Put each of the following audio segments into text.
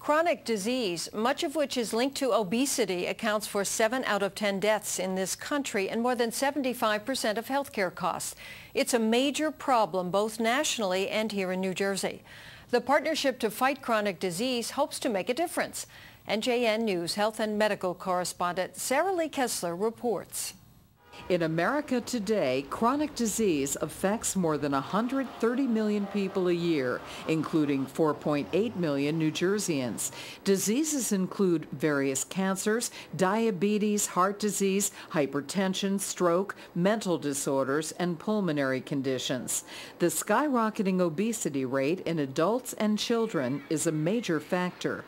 Chronic disease, much of which is linked to obesity, accounts for 7 out of 10 deaths in this country and more than 75% of healthcare costs. It's a major problem both nationally and here in New Jersey. The Partnership to Fight Chronic Disease hopes to make a difference. NJN News health and medical correspondent Sarah Lee Kessler reports. In America today, chronic disease affects more than 130 million people a year, including 4.8 million New Jerseyans. Diseases include various cancers, diabetes, heart disease, hypertension, stroke, mental disorders, and pulmonary conditions. The skyrocketing obesity rate in adults and children is a major factor.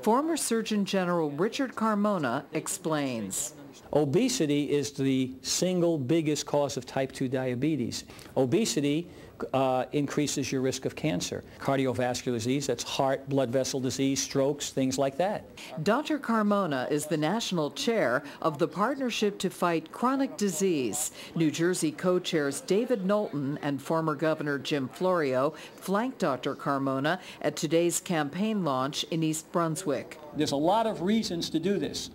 Former Surgeon General Richard Carmona explains. Obesity is the single biggest cause of type 2 diabetes. Obesity increases your risk of cancer, cardiovascular disease, that's heart, blood vessel disease, strokes, things like that. Dr. Carmona is the national chair of the Partnership to Fight Chronic Disease. New Jersey co-chairs David Knowlton and former Governor Jim Florio flanked Dr. Carmona at today's campaign launch in East Brunswick. There's a lot of reasons to do this.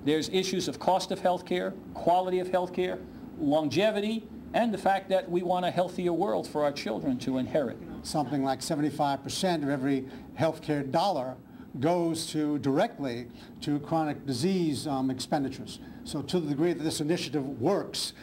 There's issues of cost of health care, quality of health care, longevity, and the fact that we want a healthier world for our children to inherit. Something like 75% of every healthcare dollar goes directly to chronic disease expenditures. So to the degree that this initiative works,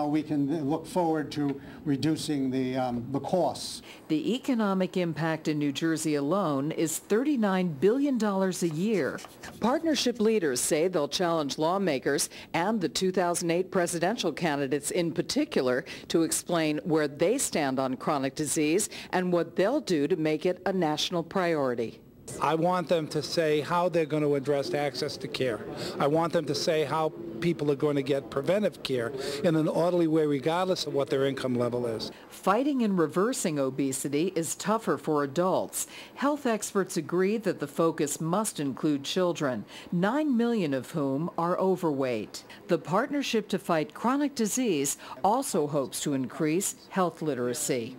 we can look forward to reducing the costs. The economic impact in New Jersey alone is $39 billion a year. Partnership leaders say they'll challenge lawmakers and the 2008 presidential candidates in particular to explain where they stand on chronic disease and what they'll do to make it a national priority. I want them to say how they're going to address access to care. I want them to say how people are going to get preventive care in an orderly way regardless of what their income level is. Fighting and reversing obesity is tougher for adults. Health experts agree that the focus must include children, 9 million of whom are overweight. The Partnership to Fight Chronic Disease also hopes to increase health literacy.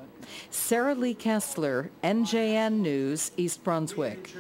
Sarah Lee Kessler, NJN News, East Brunswick.